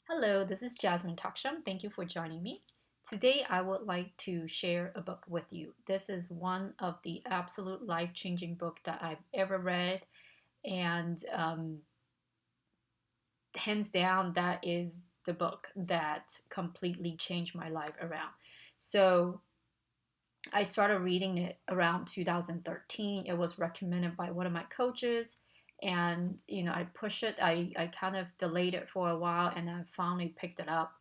Hello, this is Jasmine Taksham. Thank you for joining me. Today, I would like to share a book with you. This is one of the absolute life changing book that I've ever read, and hands down, that is the book that completely changed my life around. So, I started reading it around 2013. It was recommended by one of my coaches, and I pushed it. I kind of delayed it for a while, and I finally picked it up,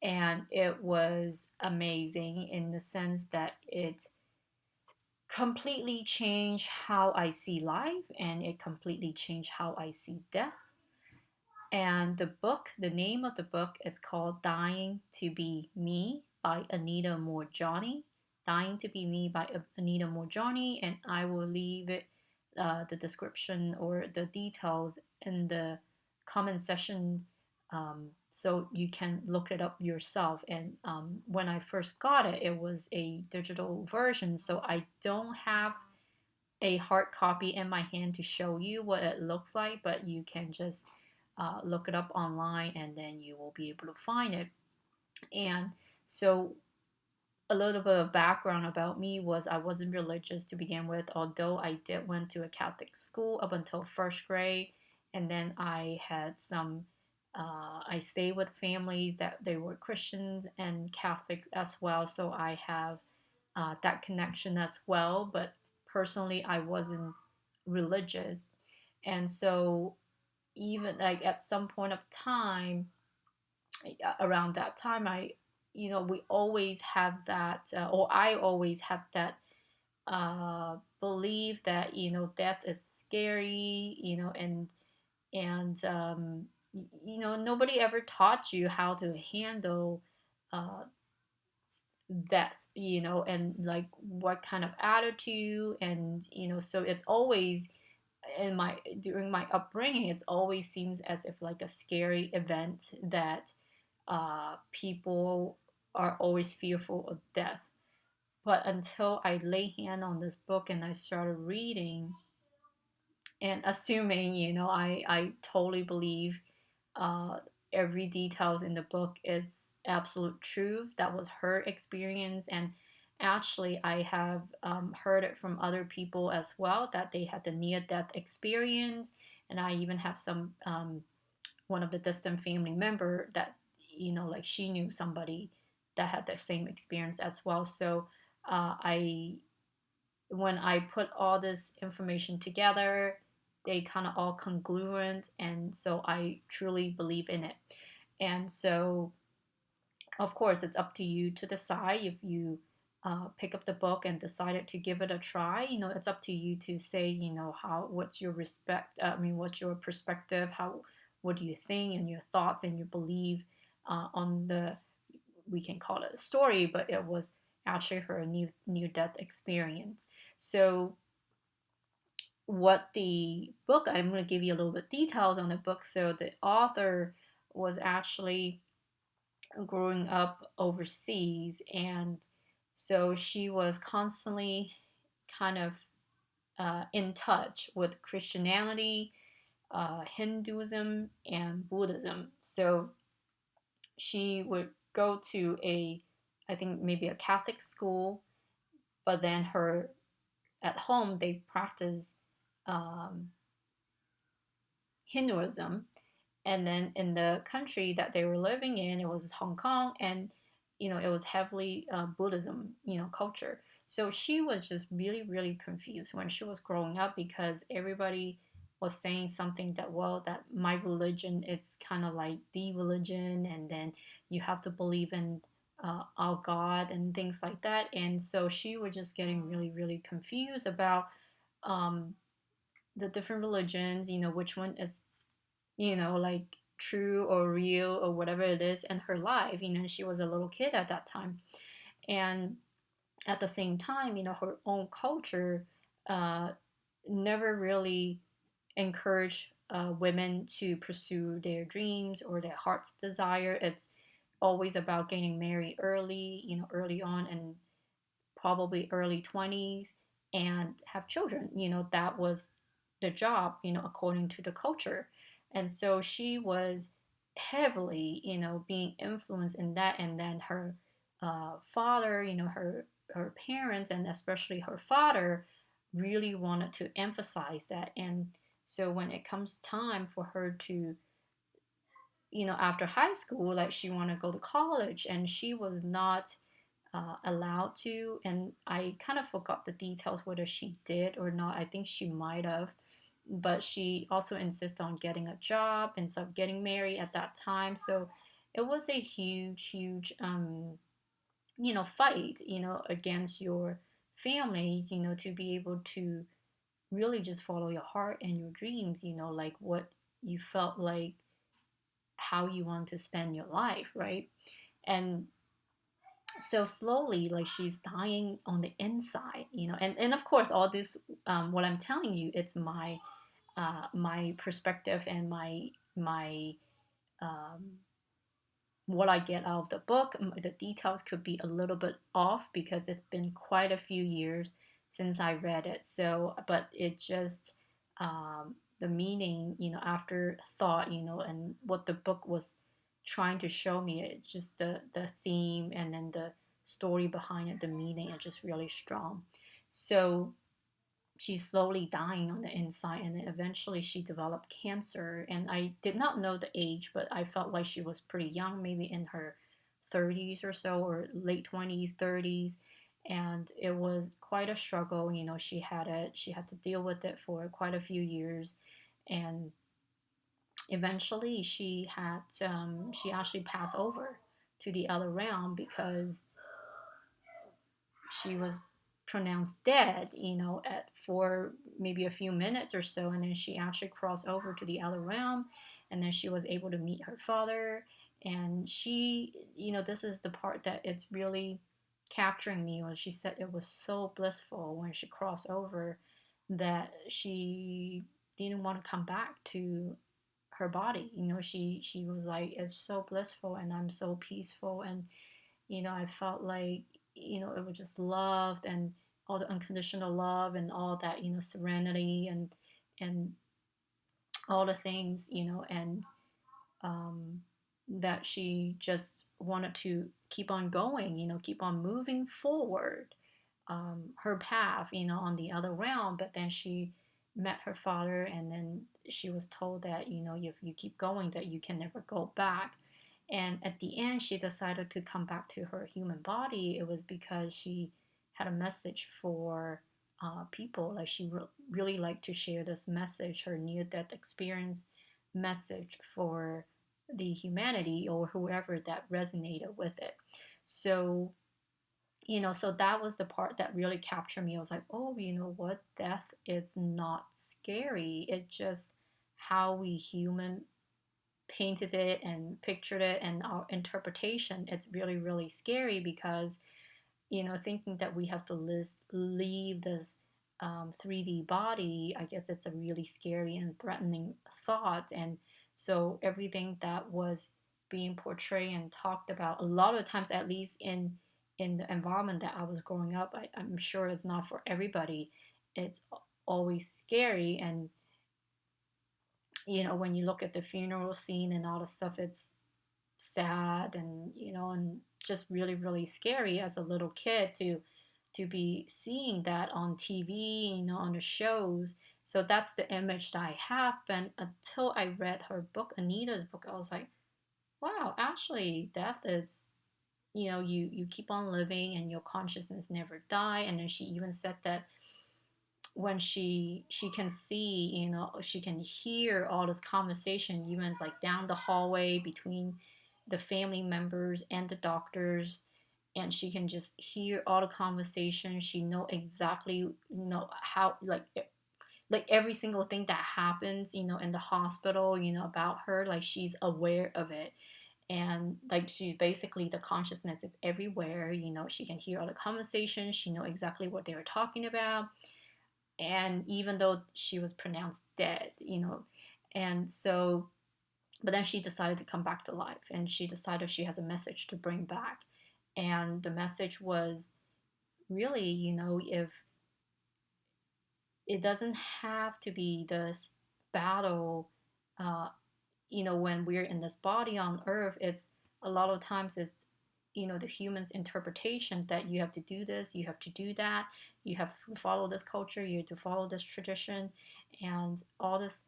and it was amazing in the sense that it completely changed how I see life, and it completely changed how I see death. And the name of the book, it's called Dying to Be Me by Anita Moorjani. Dying to Be Me by Anita Moorjani, and I will leave the description or the details in the comment section, so you can look it up yourself. And when I first got it, it was a digital version, so I don't have a hard copy in my hand to show you what it looks like, but you can just look it up online and then you will be able to find it. And so, a little bit of background about me was I wasn't religious to begin with, although I did went to a Catholic school up until first grade, and then I had some. I stayed with families that they were Christians and Catholics as well, so I have that connection as well. But personally, I wasn't religious. And so, even like at some point of time, around that time, we always have that, or I always have that belief that, death is scary, and nobody ever taught you how to handle uh, death, and like what kind of attitude, and so it's always in my during my upbringing, it always seems as if like a scary event that people are always fearful of death. But until I lay hand on this book and I started reading and assuming, I totally believe uh, every details in the book is absolute truth. That was her experience, and actually, I have heard it from other people as well that they had the near-death experience, and I even have some one of the distant family member that like she knew somebody that had the same experience as well. So I when I put all this information together, they kind of all congruent, and so I truly believe in it. And so, of course, it's up to you to decide if you pick up the book and decided to give it a try. It's up to you to say, what's your what's your perspective? What do you think, and your thoughts and your belief on the, we can call it a story, but it was actually her new death experience. So what the book, I'm going to give you a little bit details on the book. So the author was actually growing up overseas, and so she was constantly kind of in touch with Christianity, Hinduism, and Buddhism. So she would go to I think maybe a Catholic school, but then her at home they practice um, Hinduism, and then in the country that they were living in, it was Hong Kong, and it was heavily Buddhism, culture. So she was just really, really confused when she was growing up, because everybody was saying something that, well, that my religion, it's kind of like the religion, and then you have to believe in our God and things like that. And so she was just getting really, really confused about um, the different religions, which one is like true or real or whatever it is in her life. She was a little kid at that time. And at the same time, her own culture uh, never really encouraged women to pursue their dreams or their heart's desire. It's always about getting married early, early on, and probably early 20s, and have children. That was the job, according to the culture. And so she was heavily, being influenced in that. And then her father, her parents, and especially her father, really wanted to emphasize that. And so when it comes time for her to, after high school, like she wanted to go to college, and she was not allowed to. And I kind of forgot the details whether she did or not. I think she might have, but she also insisted on getting a job instead of getting married at that time. So it was a huge, huge, fight, against your family, to be able to really just follow your heart and your dreams, like what you felt like, how you want to spend your life, right? And so slowly, like she's dying on the inside, and of course all this, what I'm telling you, it's my perspective and my um, what I get out of the book. The details could be a little bit off because it's been quite a few years since I read it. So, but it just, the meaning, after thought, and what the book was trying to show me, it just the theme and then the story behind it, the meaning, are just really strong. So she's slowly dying on the inside, and then eventually she developed cancer. And I did not know the age, but I felt like she was pretty young, maybe in her 30s or so, or late 20s, 30s. And it was quite a struggle. She had to deal with it for quite a few years. And eventually she actually passed over to the other realm because she was pronounced dead, for maybe a few minutes or so. And then she actually crossed over to the other realm. And then she was able to meet her father. And she, this is the part that it's really capturing me. When she said it was so blissful when she crossed over, that she didn't want to come back to her body. She was like, it's so blissful and I'm so peaceful. And I felt like, it was just loved, and all the unconditional love and all that, serenity and all the things, and um, that she just wanted to keep on going, keep on moving forward, her path, on the other realm. But then she met her father, and then she was told that, if you keep going, that you can never go back. And at the end, she decided to come back to her human body. It was because she had a message for people. Like she really liked to share this message, her near-death experience message, for the humanity or whoever that resonated with it. So, so that was the part that really captured me. I was like, oh, you know what? Death is not scary. It's just how we human painted it and pictured it, and our interpretation. It's really, really scary because, thinking that we have to leave this 3D body, I guess it's a really scary and threatening thought. And so everything that was being portrayed and talked about, a lot of times, at least in the environment that I was growing up, I'm sure it's not for everybody. It's always scary. And when you look at the funeral scene and all the stuff, it's sad, and and just really, really scary as a little kid to be seeing that on TV, on the shows. So that's the image that I have. But until I read her book, Anita's book, I was like, wow, actually death is, you keep on living and your consciousness never die. And then she even said that when she can see, she can hear all this conversation, even it's like down the hallway between the family members and the doctors, and she can just hear all the conversation. She know exactly, how, like every single thing that happens, in the hospital, about her. Like she's aware of it. And like she basically, the consciousness is everywhere. She can hear all the conversations. She know exactly what they were talking about. And even though she was pronounced dead, and so, but then she decided to come back to life, and she decided she has a message to bring back. And the message was really, if it doesn't have to be this battle, uh, when we're in this body on earth, it's a lot of times it's the human's interpretation that you have to do this, you have to do that, you have to follow this culture, you have to follow this tradition, and all this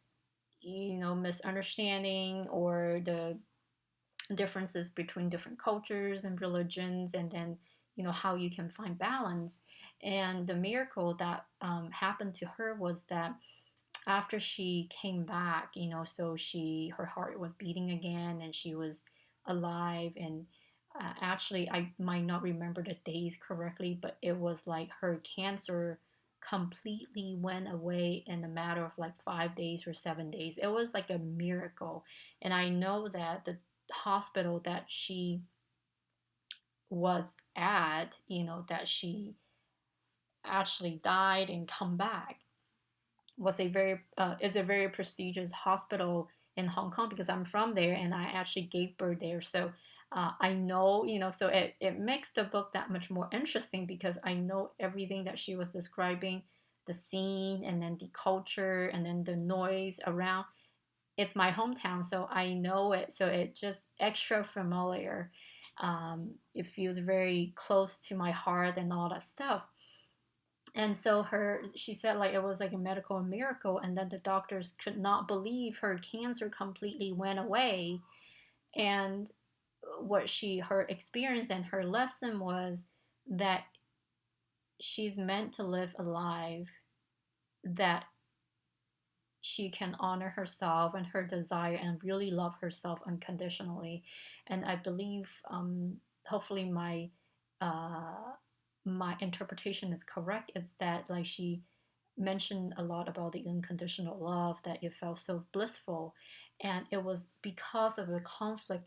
misunderstanding or the differences between different cultures and religions, and then how you can find balance. And the miracle that happened to her was that after she came back, so her heart was beating again and she was alive. And actually, I might not remember the days correctly, but it was like her cancer completely went away in a matter of like 5 days or 7 days. It was like a miracle. And I know that the hospital that she was at, that she actually died and come back, was a very is a very prestigious hospital in Hong Kong, because I'm from there and I actually gave birth there. So I know, so it makes the book that much more interesting because I know everything that she was describing, the scene and then the culture and then the noise around. It's my hometown, so I know it. So it just extra familiar. It feels very close to my heart and all that stuff. And so she said like it was like a medical miracle, and then the doctors could not believe her cancer completely went away. And her experience and her lesson was that she's meant to live a life that she can honor herself and her desire and really love herself unconditionally. And I believe, hopefully uh, my interpretation is correct. Is that like she mentioned a lot about the unconditional love, that it felt so blissful, and it was because of the conflict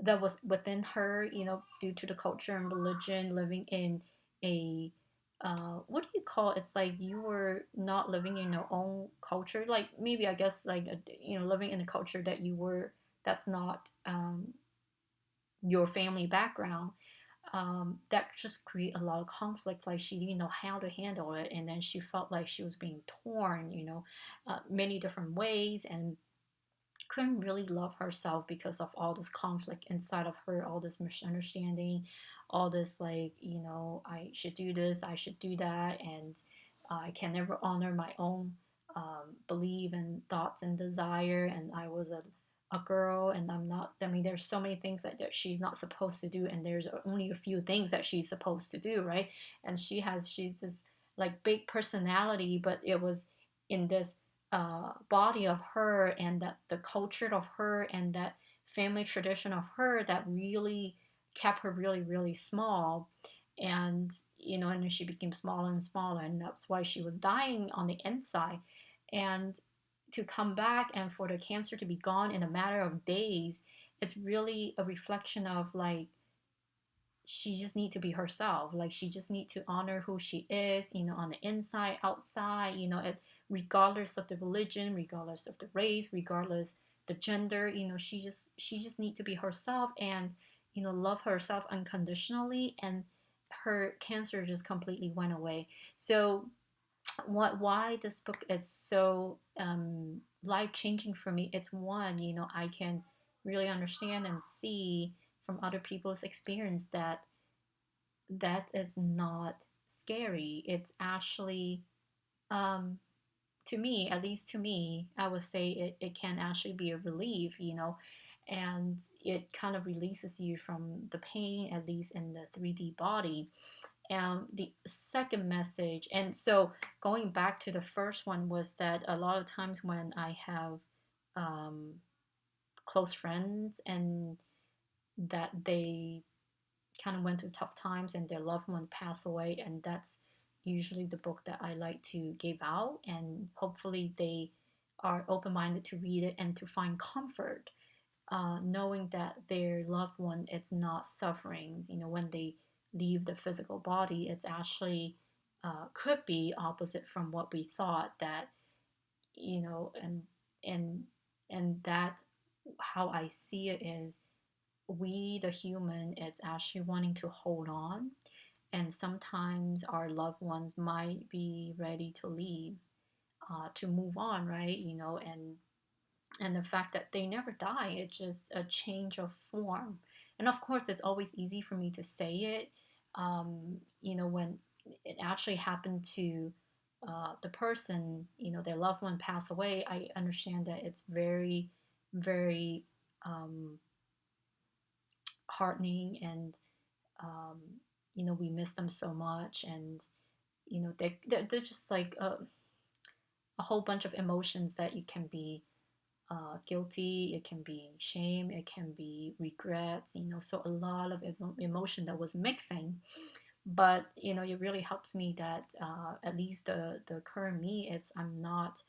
that was within her, due to the culture and religion, living in a what do you call it? It's like you were not living in your own culture, like maybe I guess like living in a culture that's not your family background. That just create a lot of conflict. Like she didn't know how to handle it, and then she felt like she was being torn, many different ways, and couldn't really love herself because of all this conflict inside of her, all this misunderstanding, all this like, I should do this, I should do that, and I can never honor my own belief and thoughts and desire. And I was a girl, and I'm not. I mean, there's so many things that she's not supposed to do, and there's only a few things that she's supposed to do, right? And she's this like big personality, but it was in this body of her, and that the culture of her and that family tradition of her that really kept her really really small. And and then she became smaller and smaller, and that's why she was dying on the inside. And to come back and for the cancer to be gone in a matter of days, it's really a reflection of like she just need to be herself. Like she just need to honor who she is, on the inside, outside, regardless of the religion, regardless of the race, regardless the gender, she just need to be herself, and love herself unconditionally. And her cancer just completely went away. So why this book is so life changing for me? It's one, I can really understand and see from other people's experience that that is not scary. It's actually, um, to me, at least to me, I would say it can actually be a relief, and it kind of releases you from the pain, at least in the 3D body. And the second message, and so going back to the first one, was that a lot of times when I have um, close friends and that they kind of went through tough times and their loved one passed away, and that's usually the book that I like to give out, and hopefully they are open-minded to read it and to find comfort, knowing that their loved one is not suffering. When they leave the physical body, it's actually could be opposite from what we thought, that and and that how I see it is, we the human, it's actually wanting to hold on, and sometimes our loved ones might be ready to leave, to move on, right? And And the fact that they never die, it's just a change of form. And of course, it's always easy for me to say it. When it actually happened to the person, their loved one passed away, I understand that it's very, very um, heartening, and um, we miss them so much. And they're just like a whole bunch of emotions that you can be guilty, it can be shame, it can be regrets, so a lot of emotion that was mixing. But it really helps me that at least the current me, I'm not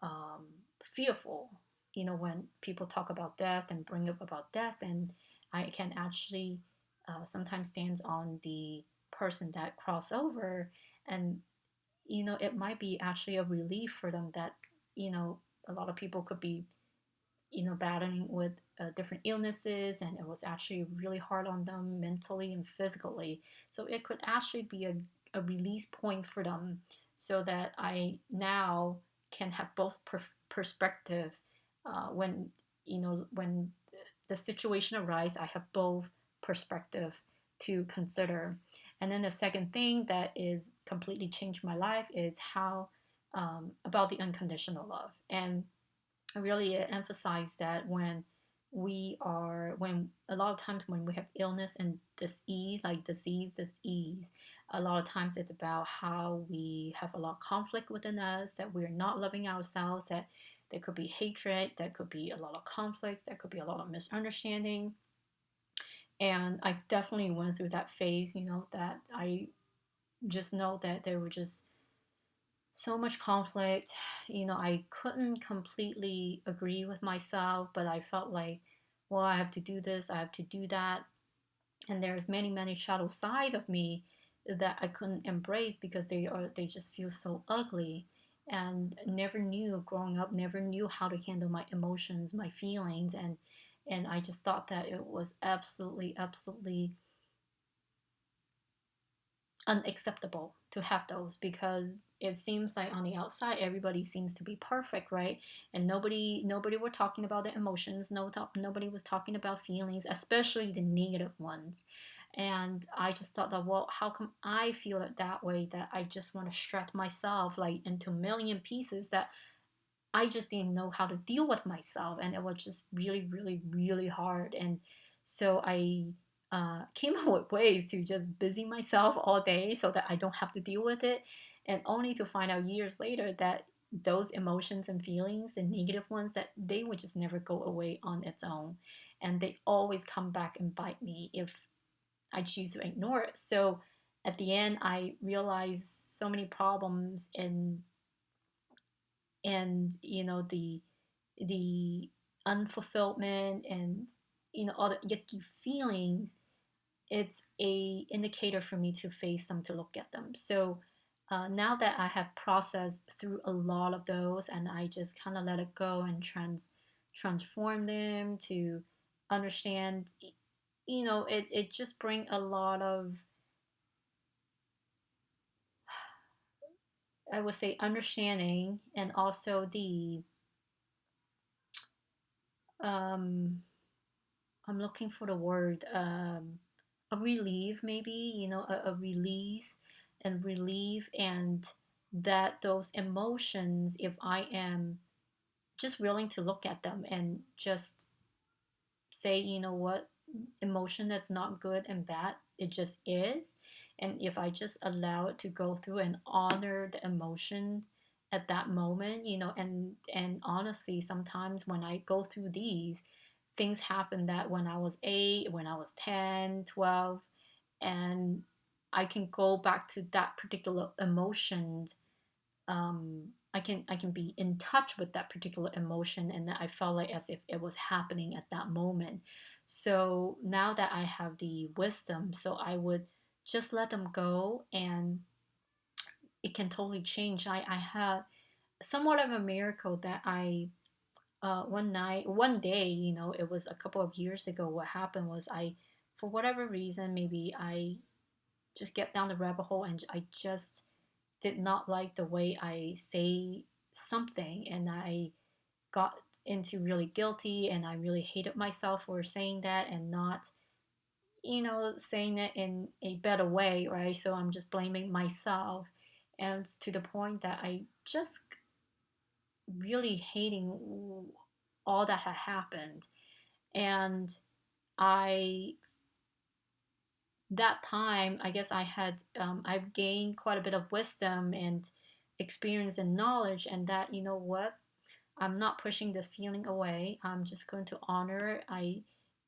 um, fearful, when people talk about death and bring up about death. And I can actually sometimes stand on the person that cross over. And it might be actually a relief for them that you know a lot of people could be battling with different illnesses, and it was actually really hard on them mentally and physically. So it could actually be a release point for them, so that I now can have both perspective. When the situation arises, I have both perspective to consider. And then the second thing that is completely changed my life is how about the unconditional love. And I really emphasize that when a lot of times when we have illness and disease, like disease, a lot of times it's about how we have a lot of conflict within us, that we're not loving ourselves, that there could be hatred, there could be a lot of conflicts, there could be a lot of misunderstanding. And I definitely went through that phase, that I just know that there were just so much conflict. I couldn't completely agree with myself, but I felt like, well, I have to do this, I have to do that. And there's many, many shadow sides of me that I couldn't embrace because they just feel so ugly. And never knew growing up, never knew how to handle my emotions, my feelings. And I just thought that it was absolutely, absolutely unacceptable to have those, because it seems like on the outside everybody seems to be perfect, right? And nobody were talking about the emotions, nobody was talking about feelings, especially the negative ones. And I just thought that, well, how come I feel it that way, that I just want to shred myself like into a million pieces, that I just didn't know how to deal with myself, and it was just really, really, really hard. And so I came up with ways to just busy myself all day so that I don't have to deal with it, and only to find out years later that those emotions and feelings, the negative ones, that they would just never go away on its own, and they always come back and bite me if I choose to ignore it. So at the end, I realized so many problems and the unfulfillment and all the yucky feelings. It's a indicator for me to face them, to look at them. So now that I have processed through a lot of those, and I just kind of let it go and transform them to understand, it just bring a lot of, I would say, understanding, and also the um I'm looking for the word, a relief, maybe, a release and relief. And that those emotions, if I am just willing to look at them and just say, what, emotion that's not good and bad, it just is. And if I just allow it to go through and honor the emotion at that moment, and honestly, sometimes when I go through these things happen, that when I was 8, when I was 10, 12, and I can go back to that particular emotion. I can be in touch with that particular emotion, and that I felt like as if it was happening at that moment. So now that I have the wisdom, so I would just let them go, and it can totally change. I had somewhat of a miracle that one day, it was a couple of years ago. What happened was, for whatever reason, maybe I just get down the rabbit hole, and I just did not like the way I say something, and I got into really guilty, and I really hated myself for saying that and not, saying it in a better way, right? So I'm just blaming myself. And to the point that I just really hating all that had happened. And I, that time, I guess I've gained quite a bit of wisdom and experience and knowledge, and that, you know what, I'm not pushing this feeling away. I'm just going to honor it.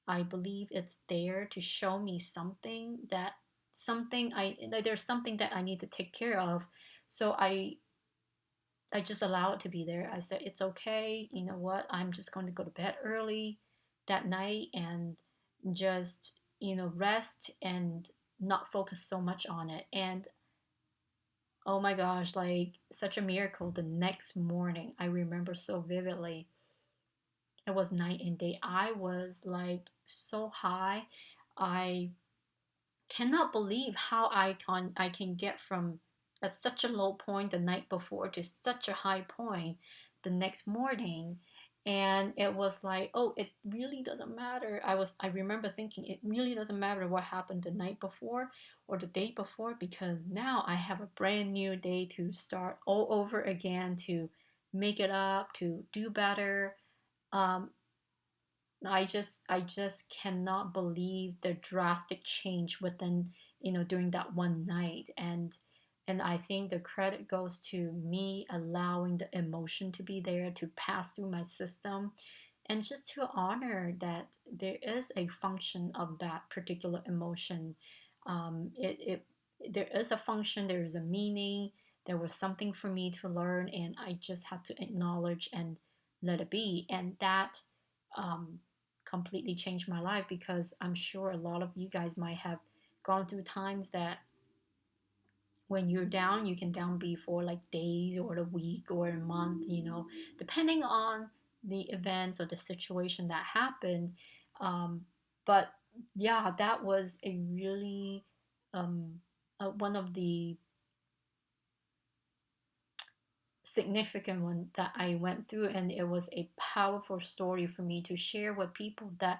I believe it's there to show me something that something I like, there's something that I need to take care of. So I just allow it to be there. I said it's okay. You know what? I'm just going to go to bed early that night and just, rest and not focus so much on it. And oh my gosh, like such a miracle. The next morning, I remember so vividly. It was night and day. I was like so high. I cannot believe how I can get from such a low point the night before to such a high point the next morning. And it was like, oh, it really doesn't matter. I remember thinking it really doesn't matter what happened the night before or the day before, because now I have a brand new day to start all over again, to make it up, to do better. um, I just cannot believe the drastic change within, during that one night. And I think the credit goes to me allowing the emotion to be there to pass through my system, and just to honor that there is a function of that particular emotion. It there is a function, there is a meaning, there was something for me to learn, and I just had to acknowledge and let it be. And that um, completely changed my life, because I'm sure a lot of you guys might have gone through times that when you're down, you can down be for like days or a week or a month, depending on the events or the situation that happened. But yeah, that was a really um, one of the significant one that I went through, and it was a powerful story for me to share with people, that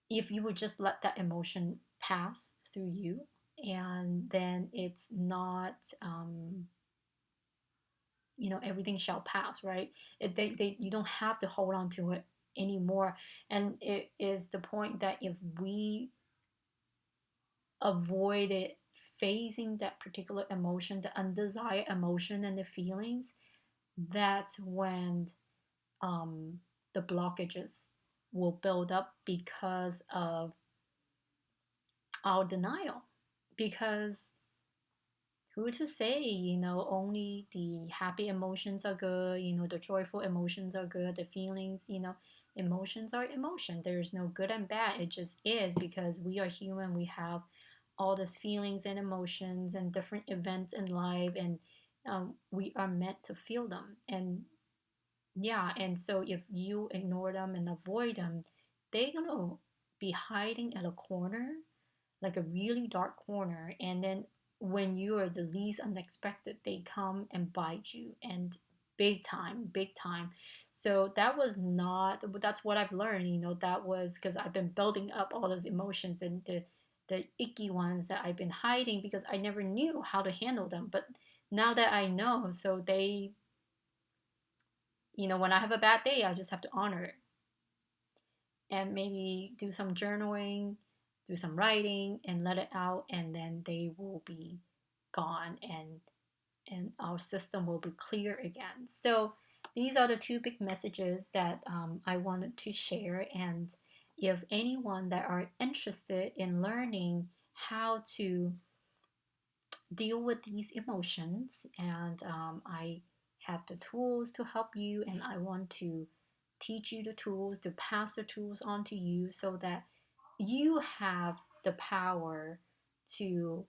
if you would just let that emotion pass through you, and then it's not everything shall pass, right? You don't have to hold on to it anymore. And it is the point that if we avoided facing that particular emotion, the undesired emotion and the feelings, that's when um, the blockages will build up because of our denial. Because who to say, only the happy emotions are good, the joyful emotions are good, the feelings, emotions are emotion. There's no good and bad. It just is, because we are human. We have all these feelings and emotions and different events in life, and we are meant to feel them. And yeah, and so if you ignore them and avoid them, they're gonna be hiding at a corner, like a really dark corner. And then when you are the least unexpected, they come and bite you, and big time, big time. So that was not, that's what I've learned, that was because I've been building up all those emotions, and the icky ones that I've been hiding, because I never knew how to handle them. But now that I know, so they, when I have a bad day, I just have to honor it, and maybe do some journaling, do some writing, and let it out, and then they will be gone, and our system will be clear again. So these are the two big messages that I wanted to share. And if anyone that are interested in learning how to deal with these emotions, and I have the tools to help you, and I want to teach you the tools, to pass the tools on to you, so that you have the power to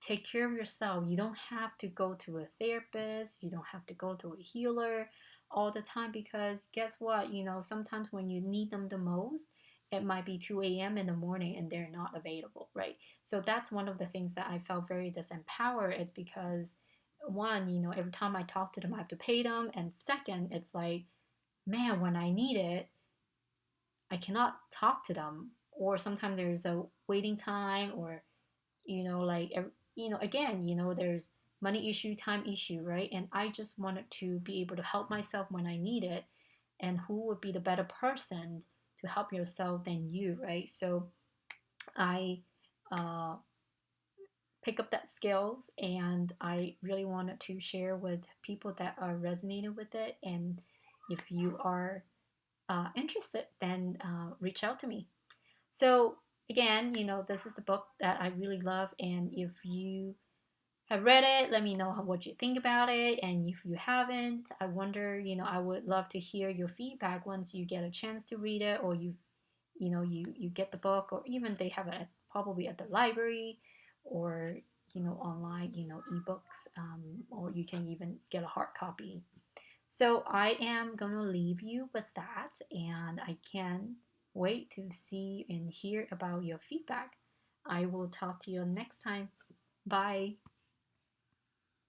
take care of yourself. You don't have to go to a therapist, you don't have to go to a healer all the time, because guess what, sometimes when you need them the most, it might be 2 a.m. in the morning and they're not available, right? So that's one of the things that I felt very disempowered, is because one, every time I talk to them, I have to pay them. And second, it's like, man, when I need it, I cannot talk to them. Or sometimes there's a waiting time, or, like, again, there's money issue, time issue, right? And I just wanted to be able to help myself when I need it. And who would be the better person to help yourself than you, right? So I uh, pick up that skills, and I really wanted to share with people that are resonating with it. And if you are interested, then reach out to me. So again, this is the book that I really love, and if you have read it, let me know what you think about it. And if you haven't, I wonder, I would love to hear your feedback once you get a chance to read it, or you get the book, or even they have it probably at the library, or online, ebooks, or you can even get a hard copy. So I am gonna leave you with that, and I can't wait to see and hear about your feedback. I will talk to you next time. Bye.